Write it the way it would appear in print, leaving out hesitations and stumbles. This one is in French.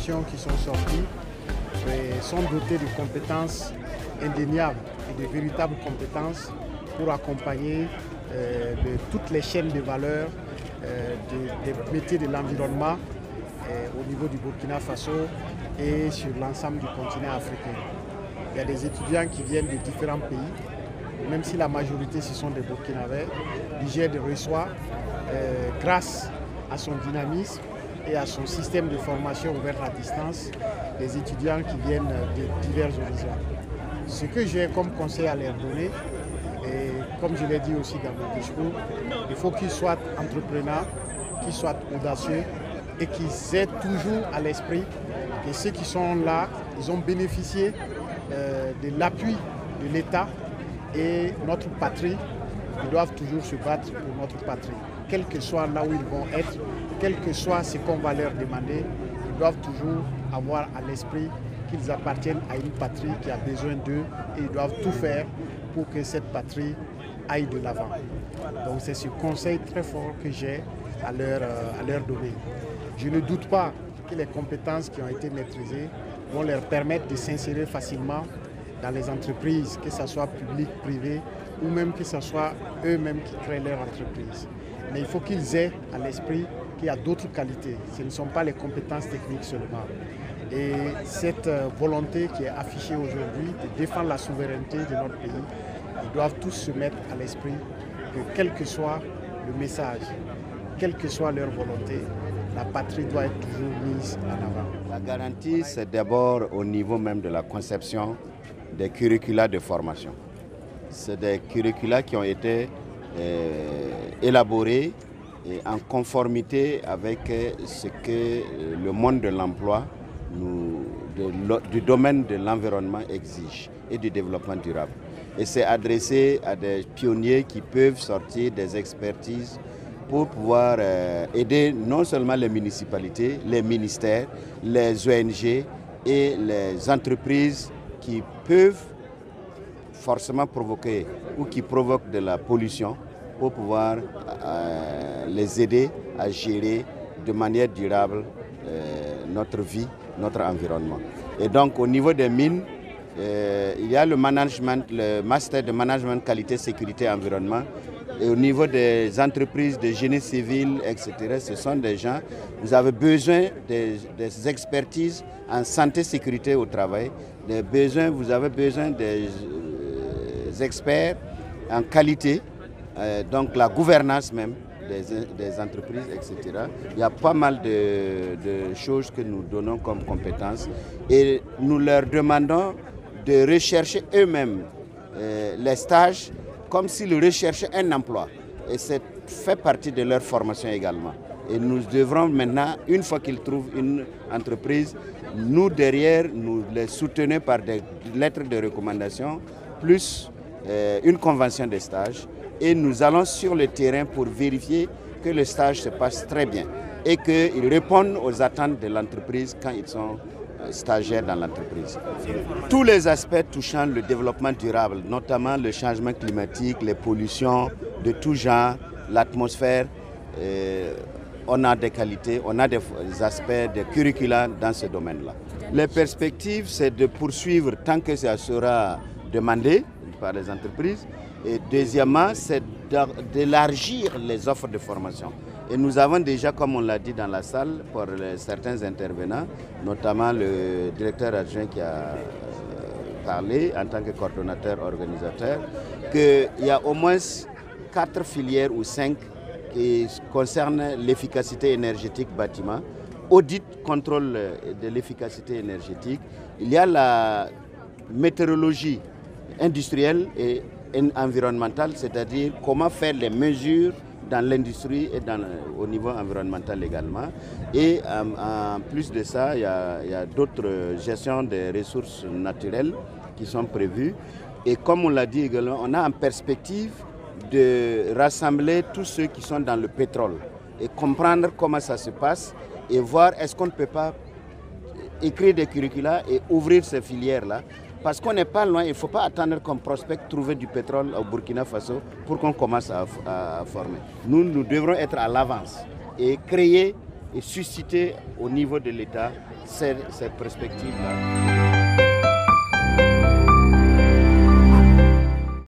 formations qui sont sorties sont dotées de compétences indéniables et de véritables compétences pour accompagner toutes les chaînes de valeur des métiers de l'environnement au niveau du Burkina Faso et sur l'ensemble du continent africain. Il y a des étudiants qui viennent de différents pays, même si la majorité ce sont des Burkinabés. L'IGED reçoit, grâce à son dynamisme et à son système de formation ouvert à distance, des étudiants qui viennent de divers horizons. Ce que j'ai comme conseil à leur donner, et comme je l'ai dit aussi dans mon discours, il faut qu'ils soient entrepreneurs, qu'ils soient audacieux et qu'ils aient toujours à l'esprit que ceux qui sont là, ils ont bénéficié de l'appui de l'État et notre patrie, ils doivent toujours se battre pour notre patrie. Quel que soit là où ils vont être, quel que soit ce qu'on va leur demander, ils doivent toujours avoir à l'esprit qu'ils appartiennent à une patrie qui a besoin d'eux et ils doivent tout faire pour que cette patrie aille de l'avant. Donc c'est ce conseil très fort que j'ai à leur donner. Je ne doute pas que les compétences qui ont été maîtrisées vont leur permettre de s'insérer facilement dans les entreprises, que ce soit public, privé, ou même que ce soit eux-mêmes qui créent leur entreprise. Mais il faut qu'ils aient à l'esprit qu'il y a d'autres qualités. Ce ne sont pas les compétences techniques seulement. Et cette volonté qui est affichée aujourd'hui de défendre la souveraineté de notre pays, ils doivent tous se mettre à l'esprit que quel que soit le message, quelle que soit leur volonté, la patrie doit être toujours mise en avant. La garantie, c'est d'abord au niveau même de la conception des curricula de formation. C'est des curricula qui ont été élaborés en conformité avec ce que le monde de l'emploi du domaine de l'environnement exige et du développement durable. Et c'est adressé à des pionniers qui peuvent sortir des expertises pour pouvoir aider non seulement les municipalités, les ministères, les ONG et les entreprises qui peuvent forcément provoquer ou qui provoquent de la pollution pour pouvoir les aider à gérer de manière durable notre vie, notre environnement. Et donc au niveau des mines, il y a le management, le master de management qualité, sécurité, environnement. Et au niveau des entreprises de génie civil, etc., ce sont des gens, vous avez besoin des expertises en santé, sécurité au travail, vous avez besoin des experts en qualité, donc la gouvernance même des entreprises, etc. Il y a pas mal de choses que nous donnons comme compétences et nous leur demandons de rechercher eux-mêmes les stages comme s'ils recherchaient un emploi. Et ça fait partie de leur formation également. Et nous devrons maintenant, une fois qu'ils trouvent une entreprise, nous derrière, nous les soutenons par des lettres de recommandation, plus une convention de stage. Et nous allons sur le terrain pour vérifier que le stage se passe très bien et qu'ils répondent aux attentes de l'entreprise quand ils sont stagiaires dans l'entreprise. Tous les aspects touchant le développement durable, notamment le changement climatique, les pollutions de tout genre, l'atmosphère, on a des qualités, on a des aspects de curricula dans ce domaine-là. Les perspectives, c'est de poursuivre tant que ça sera demandé par les entreprises. Et deuxièmement, c'est d'élargir les offres de formation. Et nous avons déjà, comme on l'a dit dans la salle, pour certains intervenants, notamment le directeur adjoint qui a parlé en tant que coordonnateur organisateur, qu'il y a au moins 4 filières ou 5 qui concernent l'efficacité énergétique bâtiment, audit, contrôle de l'efficacité énergétique. Il y a la météorologie industrielle et environnementale, c'est-à-dire comment faire les mesures dans l'industrie et au niveau environnemental également. Et en plus de ça, il y a d'autres gestions des ressources naturelles qui sont prévues. Et comme on l'a dit également, on a en perspective de rassembler tous ceux qui sont dans le pétrole et comprendre comment ça se passe et voir est-ce qu'on ne peut pas écrire des curricula et ouvrir ces filières-là. Parce qu'on n'est pas loin, il ne faut pas attendre qu'on prospecte trouver du pétrole au Burkina Faso pour qu'on commence à former. Nous devrons être à l'avance et créer et susciter au niveau de l'État cette perspective-là.